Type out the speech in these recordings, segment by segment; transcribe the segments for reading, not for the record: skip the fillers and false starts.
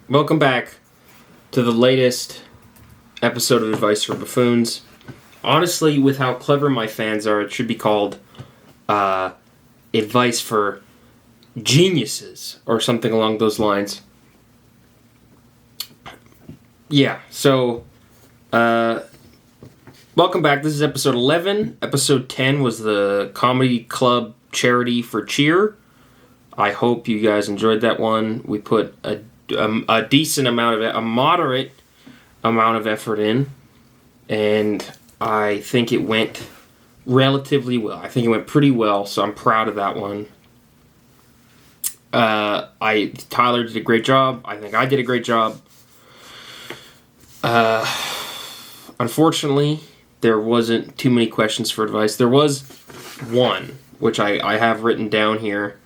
Welcome back to the latest episode of Advice for Buffoons. Honestly, with how clever my fans are, it should be called Advice for Geniuses or something along those lines. Yeah, so welcome back. This is episode 11. Episode 10 was the Comedy Club Charity for Cheer. I hope you guys enjoyed that one. We put a decent amount of it, a moderate amount of effort in, and I think it went relatively well. I think it went pretty well, so I'm proud of that one. Tyler did a great job. I think I did a great job. Unfortunately, there wasn't too many questions for advice. There was one, which I have written down here.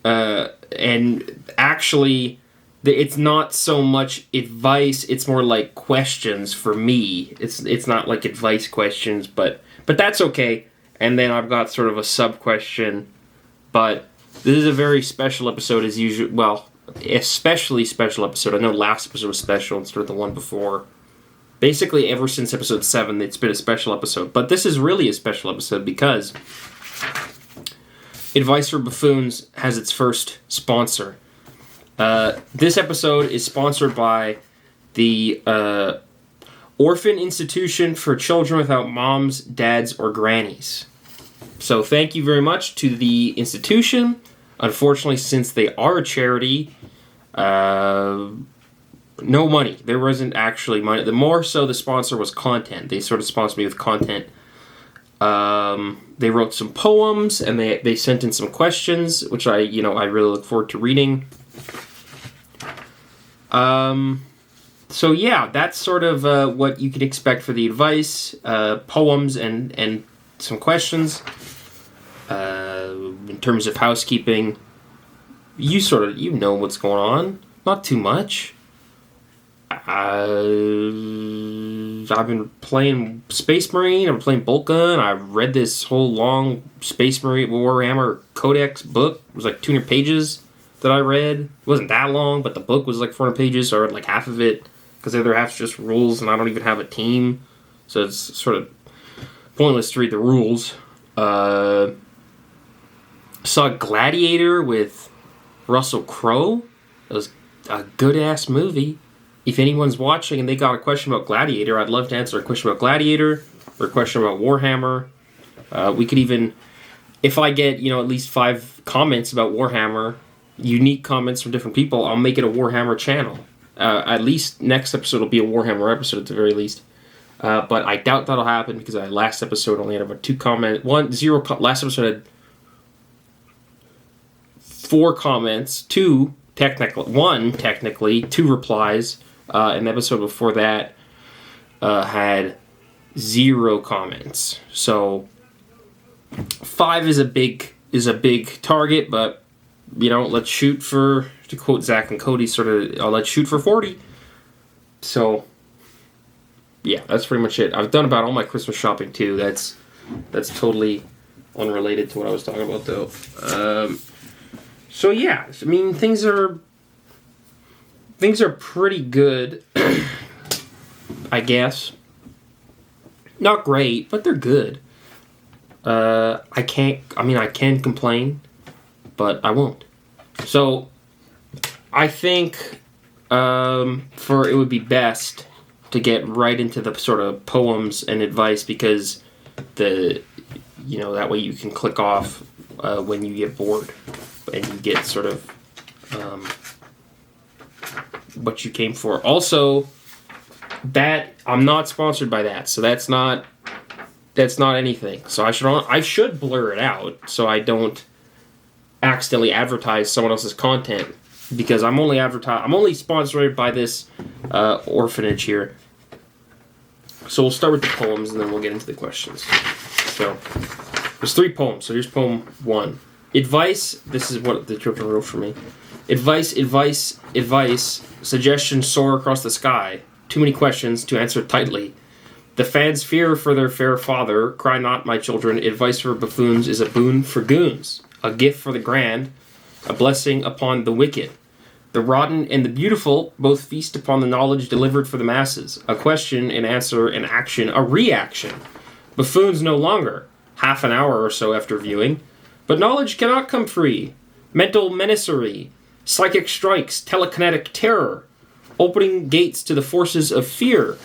And actually, it's not so much advice, it's more like questions for me. It's not like advice questions, but that's okay. And then I've got sort of a sub-question. But this is a very special episode as usual. Well, especially special episode. I know last episode was special instead of the one before. Basically, ever since episode 7, it's been a special episode. But this is really a special episode because Advice for Buffoons has its first sponsor. This episode is sponsored by the Orphan Institution for Children Without Moms, Dads, or Grannies. So thank you very much to the institution. Unfortunately, since they are a charity, no money. There wasn't actually money. The more so the sponsor was content. They sort of sponsored me with content. They wrote some poems, and they sent in some questions, which I really look forward to reading. So yeah, that's sort of what you could expect for the advice, poems, and some questions. In terms of housekeeping, you know what's going on. Not too much. I've been playing Space Marine, I've been playing Bolt Gun, I've read this whole long Space Marine Warhammer Codex book. It was like 200 pages that I read. It wasn't that long, but the book was like 400 pages, so I read like half of it, because the other half's just rules, and I don't even have a team, so it's sort of pointless to read the rules. Saw Gladiator with Russell Crowe. It was a good-ass movie. If anyone's watching and they got a question about Gladiator, I'd love to answer a question about Gladiator or a question about Warhammer. We could even, if I get, at least 5 comments about Warhammer, unique comments from different people, I'll make it a Warhammer channel. At least next episode will be a Warhammer episode at the very least. But I doubt that'll happen because last episode only had about 2 comments. Last episode had 4 comments, 2 technically, 2 replies. And the episode before that had 0 comments. So 5 is a big target, but let's shoot for, to quote Zach and Cody, let's shoot for 40. So yeah, that's pretty much it. I've done about all my Christmas shopping too. That's totally unrelated to what I was talking about though. So yeah, I mean things are pretty good, I guess. Not great, but they're good. I can complain, but I won't. So, I think it would be best to get right into the sort of poems and advice because that way you can click off when you get bored and you get sort of what you came for. Also, that I'm not sponsored by that, so that's not anything. So I should blur it out so I don't accidentally advertise someone else's content because I'm only sponsored by this orphanage here. So we'll start with the poems and then we'll get into the questions. So there's 3 poems. So here's poem 1. Advice. This is what the children wrote for me. Advice. Suggestions soar across the sky. Too many questions to answer tightly. The fans fear for their fair father. Cry not, my children. Advice for buffoons is a boon for goons. A gift for the grand. A blessing upon the wicked. The rotten and the beautiful both feast upon the knowledge delivered for the masses. A question, an answer, an action, a reaction. Buffoons no longer, half an hour or so after viewing. But knowledge cannot come free. Mental menacery, psychic strikes, telekinetic terror, opening gates to the forces of fear.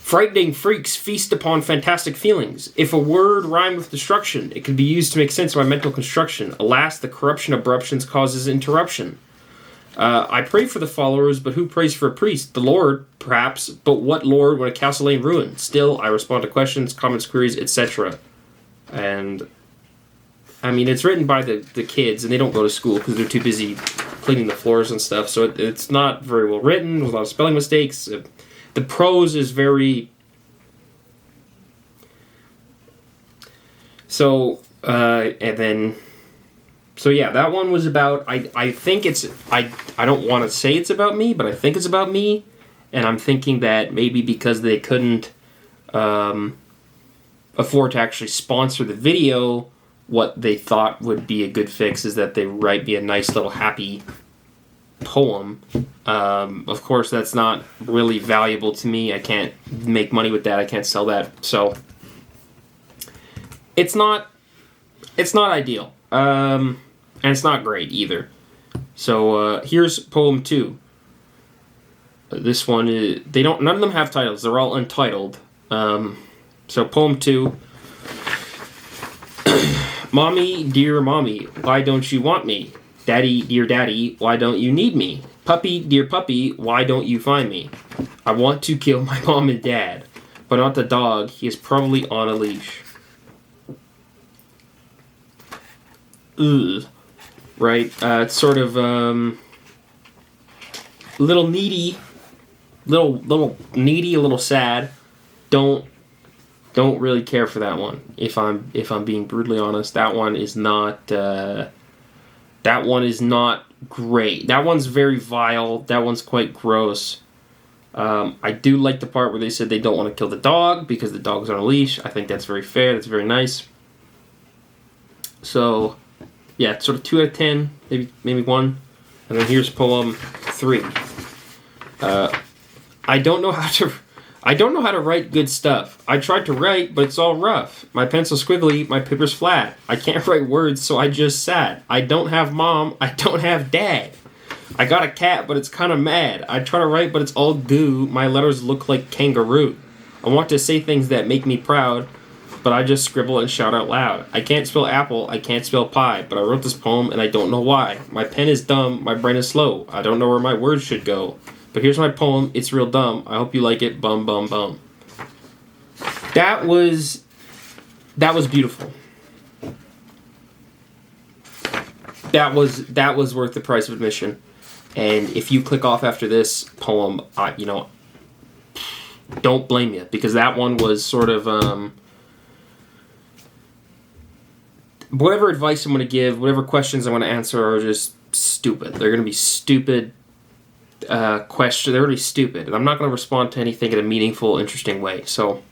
Frightening freaks feast upon fantastic feelings. If a word rhymed with destruction, it can be used to make sense by mental construction. Alas, the corruption of abruptions causes interruption. I pray for the followers, but who prays for a priest? The Lord, perhaps, but what Lord when a castle lay in ruin? Still, I respond to questions, comments, queries, etc. And, I mean, it's written by the kids, and they don't go to school because they're too busy cleaning the floors and stuff, so it's not very well written, with a lot of spelling mistakes. The prose is very... So, and then... So yeah, that one was about... I think it's... I don't want to say it's about me, but I think it's about me. And I'm thinking that maybe because they couldn't afford to actually sponsor the video, what they thought would be a good fix is that they write me a nice little happy poem. Of course, that's not really valuable to me. I can't make money with that. I can't sell that. So it's not ideal. And it's not great either. So here's poem 2. This one is, none of them have titles. They're all untitled. So poem 2. Mommy, dear mommy, why don't you want me? Daddy, dear daddy, why don't you need me? Puppy, dear puppy, why don't you find me? I want to kill my mom and dad, but not the dog. He is probably on a leash. Ugh. Right? It's sort of little needy, little needy, a little sad. Don't really care for that one. If I'm being brutally honest, that one is not great. That one's very vile. That one's quite gross. I do like the part where they said they don't want to kill the dog because the dog's on a leash. I think that's very fair. That's very nice. So, yeah, it's sort of 2 out of 10, maybe 1. And then here's poem 3. I don't know how to write good stuff. I tried to write, but it's all rough. My pencil's squiggly, my paper's flat. I can't write words, so I just sat. I don't have mom, I don't have dad. I got a cat, but it's kind of mad. I try to write, but it's all goo. My letters look like kangaroo. I want to say things that make me proud, but I just scribble and shout out loud. I can't spell apple, I can't spell pie, but I wrote this poem and I don't know why. My pen is dumb, my brain is slow. I don't know where my words should go. But here's my poem. It's real dumb. I hope you like it. Bum, bum, bum. That was beautiful. That was worth the price of admission. And if you click off after this poem, don't blame you, because that one was sort of whatever advice I'm going to give, whatever questions I'm going to answer are just stupid. They're going to be stupid. They're really stupid, and I'm not going to respond to anything in a meaningful, interesting way. So,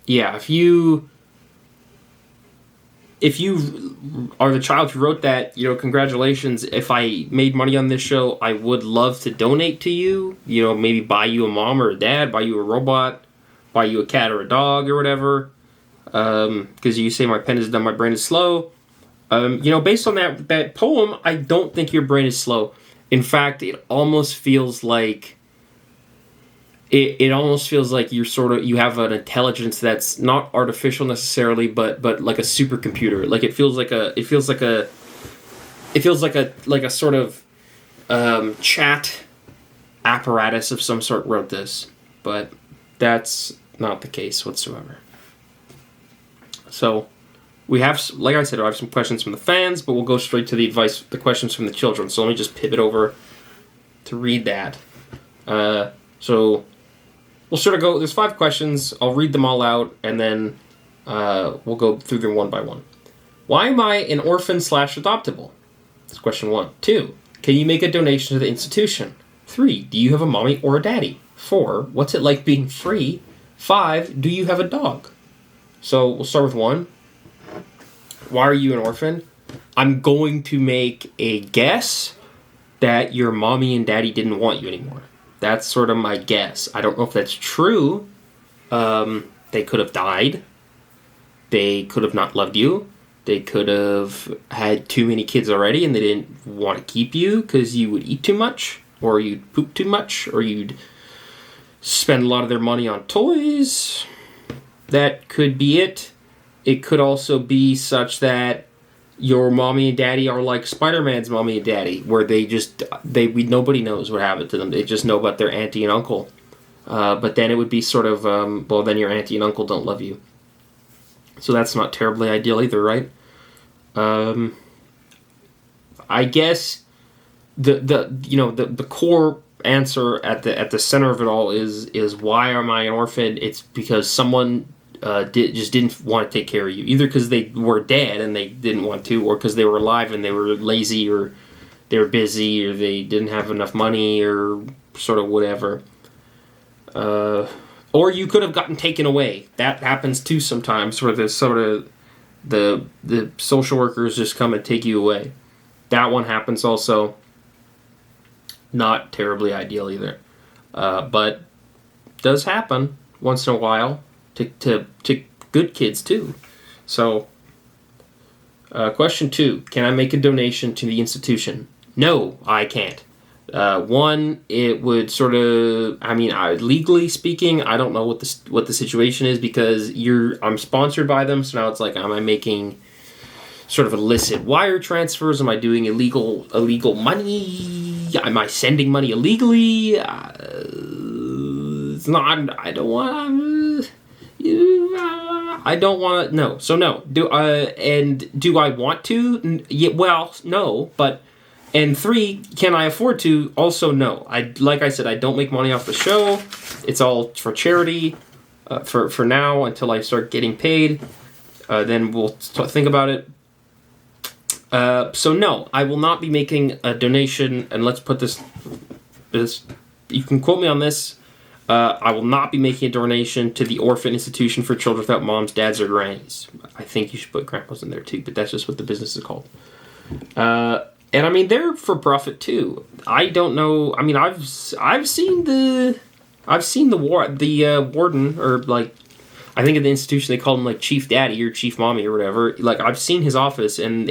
yeah, if you are the child who wrote that, congratulations. If I made money on this show, I would love to donate to you. Maybe buy you a mom or a dad, buy you a robot, buy you a cat or a dog or whatever. Because you say my pen is dumb, my brain is slow. Based on that poem, I don't think your brain is slow. In fact, it almost feels like you have an intelligence that's not artificial necessarily, but like a supercomputer. Like it feels like a sort of chat apparatus of some sort wrote this, but that's not the case whatsoever. So we have, like I said, I have some questions from the fans, but we'll go straight to the questions from the children. So let me just pivot over to read that. So we'll sort of go, there's 5 questions. I'll read them all out, and then we'll go through them one by one. Why am I an orphan/adoptable? That's question 1. 2, can you make a donation to the institution? 3, do you have a mommy or a daddy? 4, what's it like being free? 5, do you have a dog? So we'll start with 1. Why are you an orphan? I'm going to make a guess that your mommy and daddy didn't want you anymore. That's sort of my guess. I don't know if that's true. They could have died. They could have not loved you. They could have had too many kids already and they didn't want to keep you because you would eat too much, or you'd poop too much, or you'd spend a lot of their money on toys. That could be it. It could also be such that your mommy and daddy are like Spider-Man's mommy and daddy, where nobody knows what happened to them. They just know about their auntie and uncle. But then it would be sort of, then your auntie and uncle don't love you. So that's not terribly ideal either, right? I guess the core answer at the center of it all is why am I an orphan? It's because someone just didn't want to take care of you, either because they were dead and they didn't want to, or because they were alive and they were lazy, or they were busy, or they didn't have enough money, or sort of whatever. Or you could have gotten taken away. That happens too sometimes, where the social workers just come and take you away. That one happens also. Not terribly ideal either, but does happen once in a while to good kids too. So, question 2: can I make a donation to the institution? No, I can't. One, it would sort of, legally speaking, I don't know what the situation is, because I'm sponsored by them, so now it's like, am I making sort of illicit wire transfers? Am I doing illegal money? Am I sending money illegally? It's not. I don't want. I don't want to. No. So no. Do I want to? Yeah. Well, no. But. And 3, can I afford to? Also, no. Like I said, I don't make money off the show. It's all for charity. For now, until I start getting paid, then we'll think about it. So no, I will not be making a donation. And let's put this. You can quote me on this. I will not be making a donation to the Orphan Institution for Children Without Moms, Dads, or Grannies. I think you should put grandpas in there too, but that's just what the business is called. And they're for profit too. I don't know. I've seen the warden, or like, I think at the institution they call him like Chief Daddy or Chief Mommy or whatever. Like, I've seen his office, and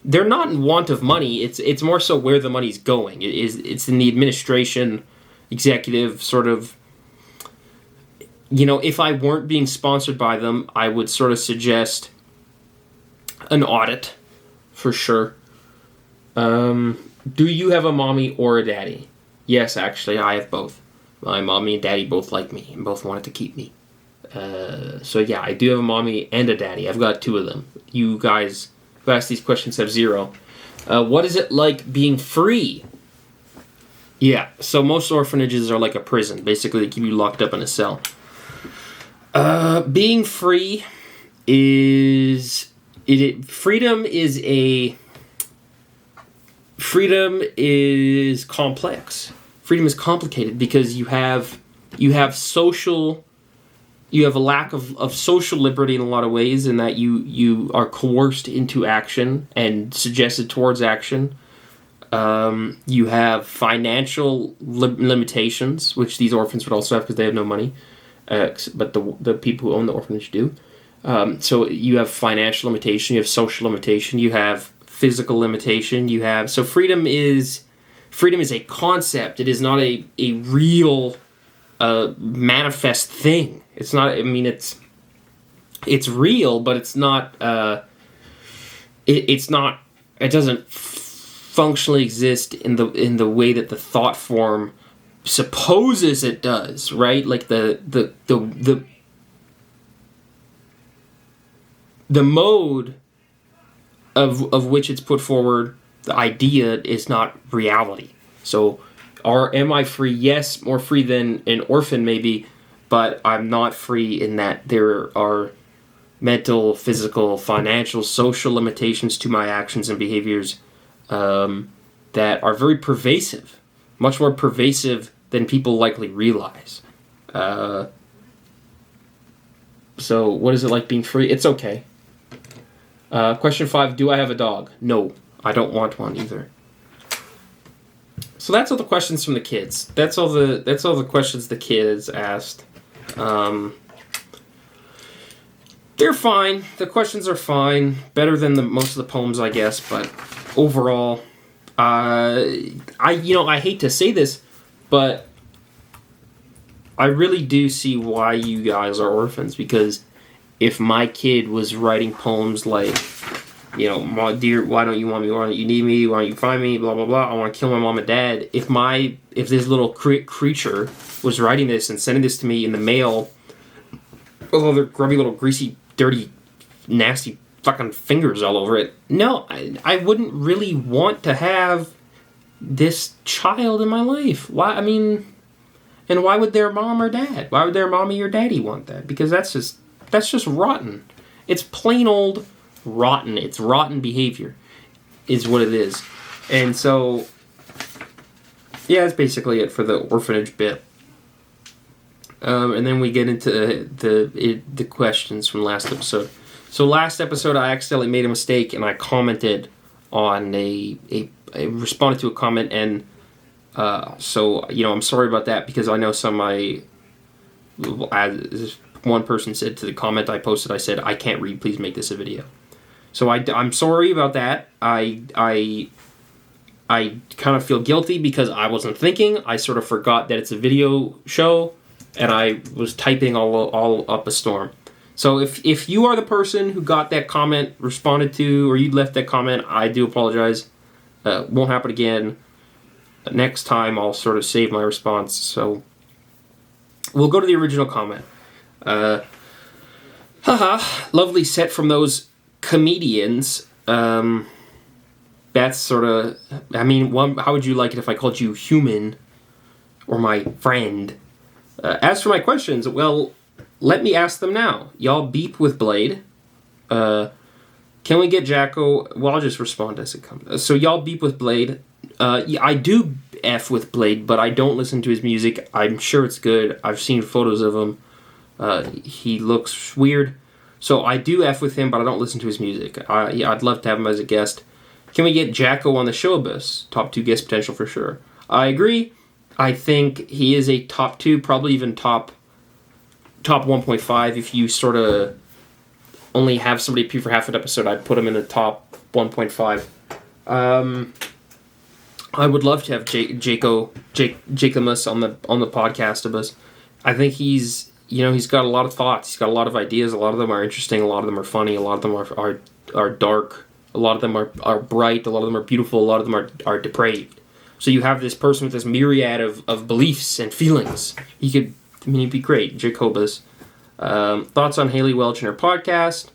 they're not in want of money. It's more so where the money's going. It's in the administration, executive sort of. If I weren't being sponsored by them, I would sort of suggest an audit, for sure. Do you have a mommy or a daddy? Yes, actually, I have both. My mommy and daddy both like me and both wanted to keep me. So yeah, I do have a mommy and a daddy. I've got 2 of them. You guys who ask these questions have 0. What is it like being free? Yeah, so most orphanages are like a prison. Basically, they keep you locked up in a cell. Being free Freedom is complex. Freedom is complicated because you have a lack of social liberty in a lot of ways, in that you are coerced into action and suggested towards action. You have financial limitations, which these orphans would also have because they have no money, but the people who own the orphanage do. So you have financial limitation, you have social limitation, you have physical limitation, so freedom is a concept. It is not a real manifest thing. It's not. It's real, but it's not. It's not. It doesn't functionally exist in the way that the thought form supposes it does. Right? Like the mode of which it's put forward, the idea is not reality. So, am I free? Yes, more free than an orphan maybe, but I'm not free in that there are mental, physical, financial, social limitations to my actions and behaviors that are very pervasive, much more pervasive than people likely realize. So what is it like being free? It's okay. Question 5, do I have a dog? No, I don't want one either. So that's all the questions from the kids. That's all the questions the kids asked. They're fine. The questions are fine. Better than most of the poems, I guess. But overall, I hate to say this, but I really do see why you guys are orphans. Because if my kid was writing poems like, my dear, why don't you want me? Why don't you need me? Why don't you find me? Blah blah blah. I want to kill my mom and dad. If this little creature was writing this and sending this to me in the mail, with all their grubby little greasy, dirty, nasty fucking fingers all over it, no, I wouldn't really want to have this child in my life. Why? I mean, and why would their mom or dad? Why would their mommy or daddy want that? Because that's just rotten. It's plain old rotten. It's rotten behavior, is what it is. And so, yeah, that's basically it for the orphanage bit. And then we get into the questions from last episode. So last episode, I accidentally made a mistake, and I commented on I responded to a comment, and so I'm sorry about that, because I know as one person said to the comment I posted, I said, I can't read, please make this a video. So I'm sorry about that. I kind of feel guilty because I wasn't thinking. I sort of forgot that it's a video show, and I was typing all up a storm. So if you are the person who got that comment responded to, or you left that comment, I do apologize. Won't happen again. Next time I'll sort of save my response. So we'll go to the original comment. Lovely set from those comedians. That's sort of, how would you like it if I called you human or my friend? As for my questions, well, let me ask them now. Y'all beep with Blade. Can we get Jacko? Well, I'll just respond as it comes. So y'all beep with Blade. Yeah, I do F with Blade, but I don't listen to his music. I'm sure it's good. I've seen photos of him. He looks weird. So I do F with him, but I don't listen to his music. I'd love to have him as a guest. Can we get Jacko on the show, Abyss? Top 2 guest potential for sure. I agree. I think he is a top 2, probably even top 1.5. If you sort of only have somebody appear for half an episode, I'd put him in the top 1.5. I would love to have Jacomus on the podcast of us. I think he's got a lot of thoughts. He's got a lot of ideas. A lot of them are interesting. A lot of them are funny. A lot of them are dark. A lot of them are bright. A lot of them are beautiful. A lot of them are depraved. So you have this person with this myriad of beliefs and feelings. He'd be great. Jacobus. Thoughts on Haley Welch and her podcast?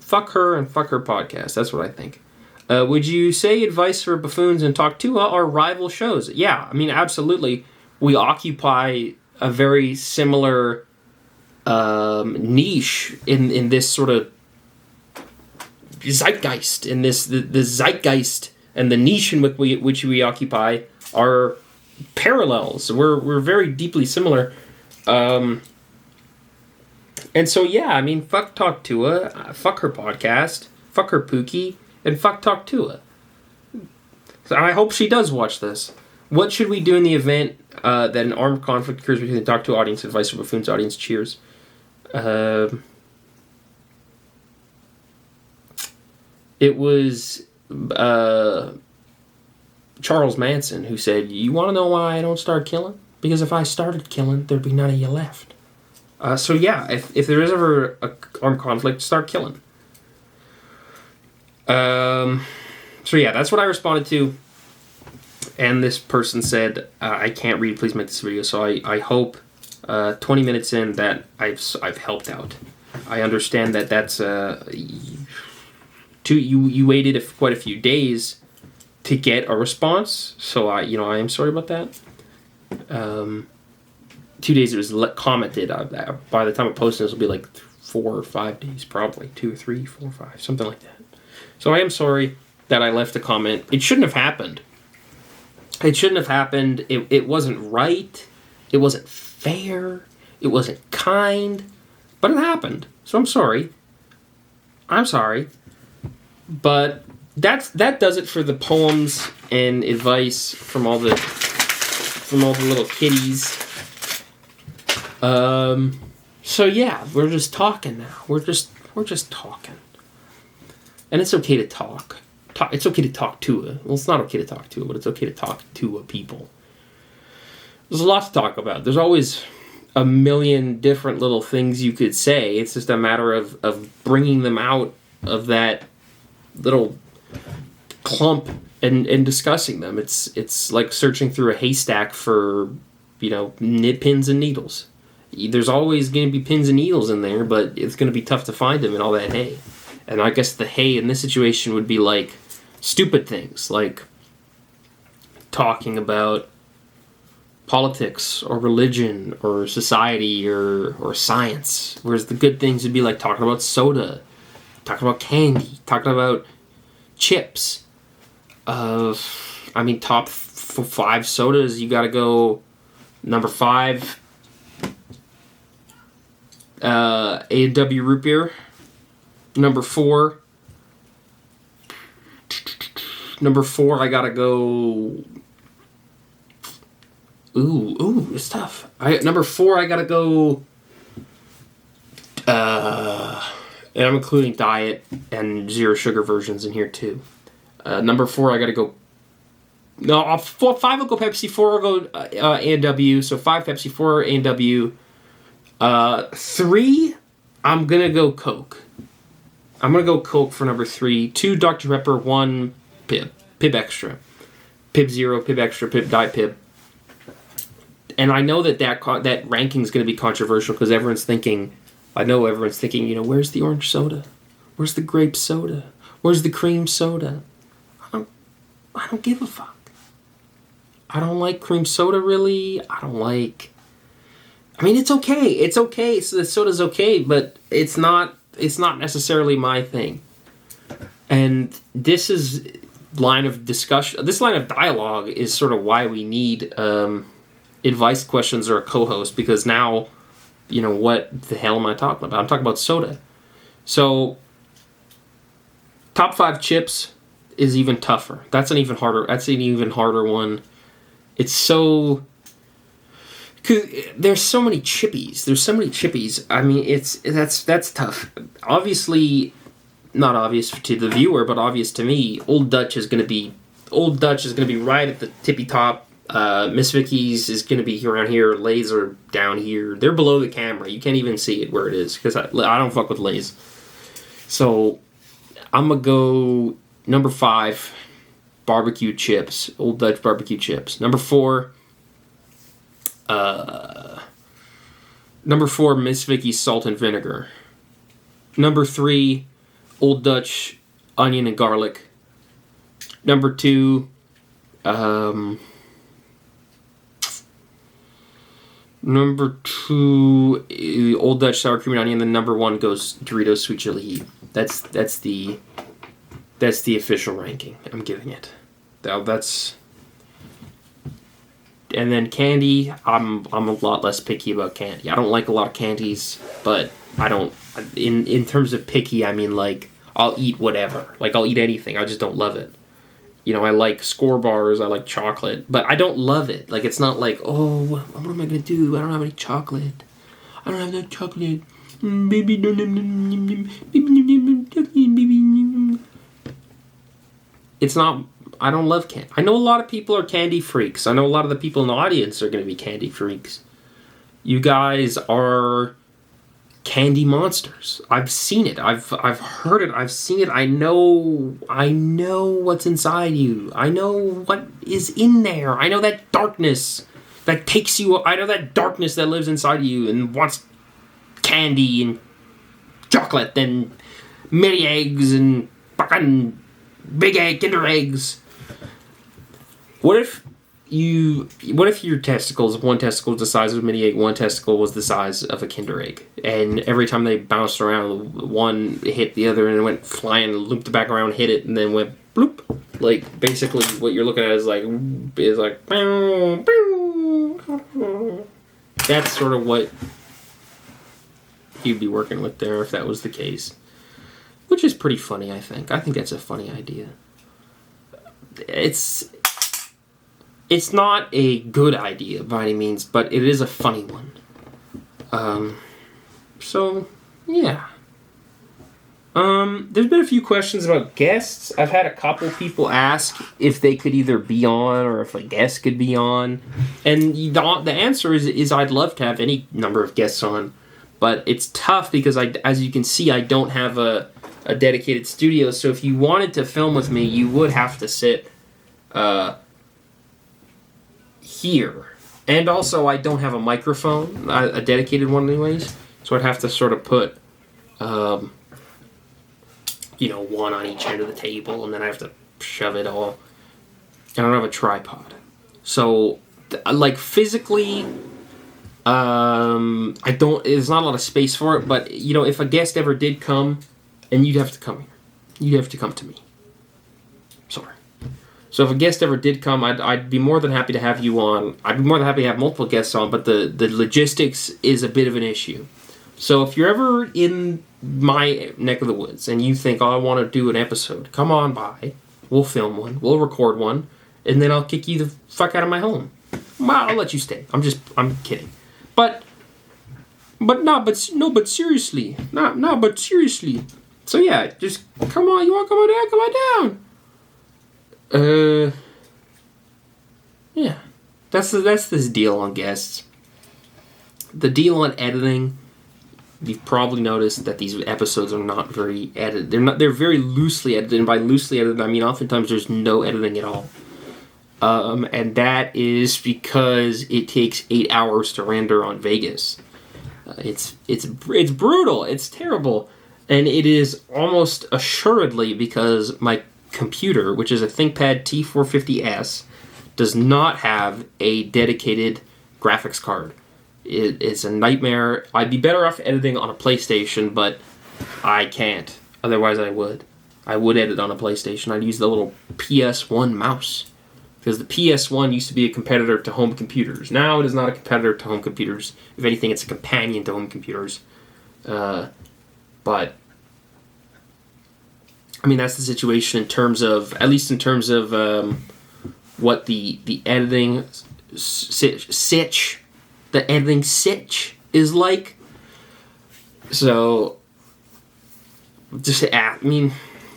Fuck her and fuck her podcast. That's what I think. Would you say advice for Buffoons and Talk Tua are rival shows? Yeah, absolutely. We occupy a very similar niche in this sort of zeitgeist. In this the zeitgeist and the niche in which we occupy are parallels. We're very deeply similar. And so yeah, fuck Talk Tua, fuck her podcast, fuck her Pookie, and fuck Talk Tua. So I hope she does watch this. What should we do in the event that an armed conflict occurs between the Talk Tua audience and Advice for Buffoons audience? Cheers. It was Charles Manson who said, "You want to know why I don't start killing? Because if I started killing, there'd be none of you left." So yeah, if there is ever an armed conflict, start killing. So yeah, that's what I responded to. And this person said, I can't read, please make this video. So I hope 20 minutes in that I've helped out. I understand that's you waited quite a few days to get a response. So I am sorry about that. 2 days it was commented. By the time I post this, it'll be like 4 or 5 days, probably 2 or 3, 4 or 5, something like that. So I am sorry that I left a comment. It shouldn't have happened. It wasn't right. It wasn't fair. It wasn't kind. But it happened. So I'm sorry. I'm sorry. But that does it for the poems and advice from all the little kitties. So yeah, we're just talking now. We're just talking. And it's okay to talk. It's okay to talk to it. Well, it's not okay to talk to it, but it's okay to talk to people. There's a lot to talk about. There's always a million different little things you could say. It's just a matter of bringing them out of that little clump and discussing them. It's like searching through a haystack for, pins and needles. There's always going to be pins and needles in there, but it's going to be tough to find them in all that hay. And I guess the hay in this situation would be like stupid things, like talking about politics or religion or society or science. Whereas the good things would be like talking about soda, talking about candy, talking about chips. Top 5 sodas, you gotta go number 5, A&W root beer. Number 4, I gotta go. Ooh, it's tough. Number 4, I gotta go. And I'm including diet and zero sugar versions in here too. Number 4, I gotta go. No, 5 will go Pepsi. 4 will go A&W. So 5 Pepsi, 4 A&W. 3, I'm gonna go Coke. I'm going to go Coke for number 3. 2 Dr. Pepper, 1 Pib. Pib Extra. Pib Zero, Pib Extra, Pib Diet Pib. And I know that ranking is going to be controversial because everyone's thinking, where's the orange soda? Where's the grape soda? Where's the cream soda? I don't give a fuck. I don't like cream soda, really. It's okay. It's okay. So the soda's okay, but it's not necessarily my thing. And this line of dialogue is sort of why we need advice questions or a co-host, because now, what the hell am I talking about? I'm talking about soda. So, top 5 chips is even tougher. That's an even harder one. It's so... Because there's so many chippies. That's tough. Obviously, not obvious to the viewer, but obvious to me. Old Dutch is going to be right at the tippy top. Miss Vicky's is going to be around here. Lay's are down here. They're below the camera. You can't even see it where it is because I don't fuck with Lay's. So I'm gonna go number 5, barbecue chips. Old Dutch barbecue chips. Number 4. Number 4, Miss Vicky's salt and vinegar. Number 3, Old Dutch onion and garlic. Number 2, Old Dutch sour cream and onion. Then number 1 goes Doritos sweet chili heat. That's the official ranking I'm giving it. And then candy, I'm a lot less picky about candy. I don't like a lot of candies, but I don't... In terms of picky, I mean, like, I'll eat whatever. Like, I'll eat anything. I just don't love it. I like Skor bars, I like chocolate, but I don't love it. Like, it's not like, oh, what am I going to do? I don't have any chocolate. I don't have no chocolate. Baby, it's not... I don't love candy. I know a lot of people are candy freaks. I know a lot of the people in the audience are going to be candy freaks. You guys are candy monsters. I've seen it. I've heard it. I've seen it. I know what's inside you. I know what is in there. I know that darkness that takes you. I know that darkness that lives inside you and wants candy and chocolate and mini eggs and fucking big egg Kinder eggs. What if your testicles, one testicle was the size of a mini egg, one testicle was the size of a Kinder egg, and every time they bounced around, one hit the other and it went flying, looped back around, hit it, and then went bloop. Like, basically what you're looking at is like bow, bow. That's sort of what you'd be working with there if that was the case. Which pretty funny, I think. I think that's a funny idea. It's not a good idea by any means, but it is a funny one. So, yeah. There's been a few questions about guests. I've had a couple people ask if they could either be on or if a guest could be on. And the answer is I'd love to have any number of guests on. But it's tough because, as you can see, I don't have a dedicated studio. So if you wanted to film with me, you would have to sit here. And also, I don't have a microphone, a dedicated one anyways. So I'd have to sort of put... one on each end of the table, and then I have to shove it all. I don't have a tripod. So, physically, there's not a lot of space for it, but, if a guest ever did come, and you'd have to come here. You'd have to come to me. Sorry. So if a guest ever did come, I'd be more than happy to have you on. I'd be more than happy to have multiple guests on, but the logistics is a bit of an issue. So if you're ever in my neck of the woods and you think, I want to do an episode, come on by. We'll film one. We'll record one. And then I'll kick you the fuck out of my home. Well, I'll let you stay. I'm kidding. But seriously. But seriously. So yeah, just come on. You want to come on down? Come on down. Yeah. That's this deal on guests. The deal on editing... You've probably noticed that these episodes are not very edited. They're very loosely edited, and by loosely edited, I mean oftentimes there's no editing at all. And that is because it takes 8 hours to render on Vegas. It's brutal. It's terrible, and it is almost assuredly because my computer, which is a ThinkPad T450S, does not have a dedicated graphics card. It's a nightmare. I'd be better off editing on a PlayStation, but I can't. Otherwise, I would. I would edit on a PlayStation. I'd use the little PS1 mouse. Because the PS1 used to be a competitor to home computers. Now it is not a competitor to home computers. If anything, it's a companion to home computers. But, I mean, that's the situation in terms of, at least in terms of what the editing the editing sitch is like. So, just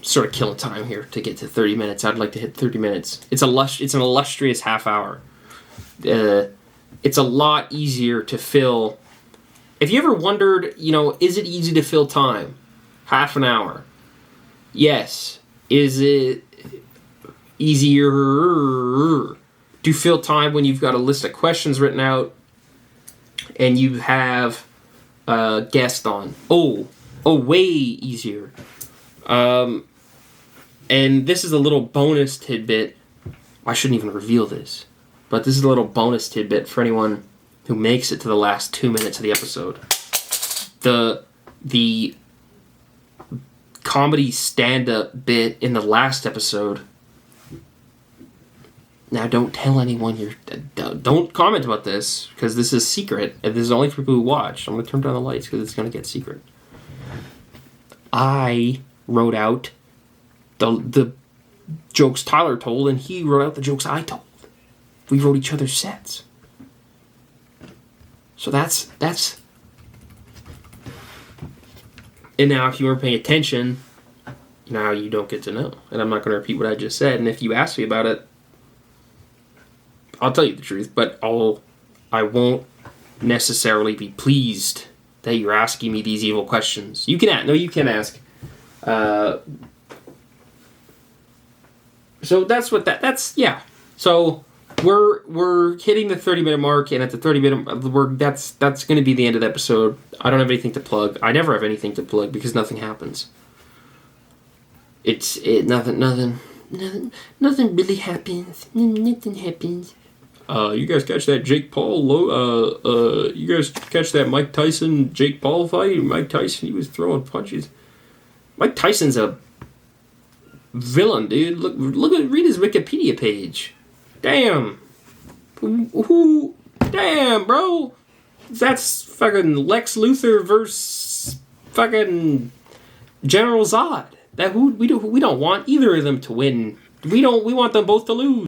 sort of killing time here to get to 30 minutes. I'd like to hit 30 minutes. It's an illustrious half hour. It's a lot easier to fill. If you ever wondered, is it easy to fill time? Half an hour. Yes. Is it easier to fill time when you've got a list of questions written out and you have a guest on? Oh, way easier. And this is a little bonus tidbit. I shouldn't even reveal this, but this is a little bonus tidbit for anyone who makes it to the last 2 minutes of the episode. The comedy stand-up bit in the last episode. Now, don't tell anyone don't comment about this, because this is secret, and this is only for people who watch. I'm going to turn down the lights, because it's going to get secret. I wrote out the jokes Tyler told, and he wrote out the jokes I told. We wrote each other's sets. So that's... And now, if you weren't paying attention, now you don't get to know. And I'm not going to repeat what I just said, and if you ask me about it, I'll tell you the truth, but I won't necessarily be pleased that you're asking me these evil questions. You can ask. No, you can ask. So that's yeah. So we're hitting the 30-minute mark, and at the 30-minute, that's going to be the end of the episode. I don't have anything to plug. I never have anything to plug because nothing happens. Nothing really happens. Nothing happens. You guys catch that Jake Paul? You guys catch that Mike Tyson Jake Paul fight? Mike Tyson, he was throwing punches. Mike Tyson's a villain, dude. Read his Wikipedia page. Damn. Damn, bro. That's fucking Lex Luthor versus fucking General Zod. that we don't want either of them to win. We want them both to lose.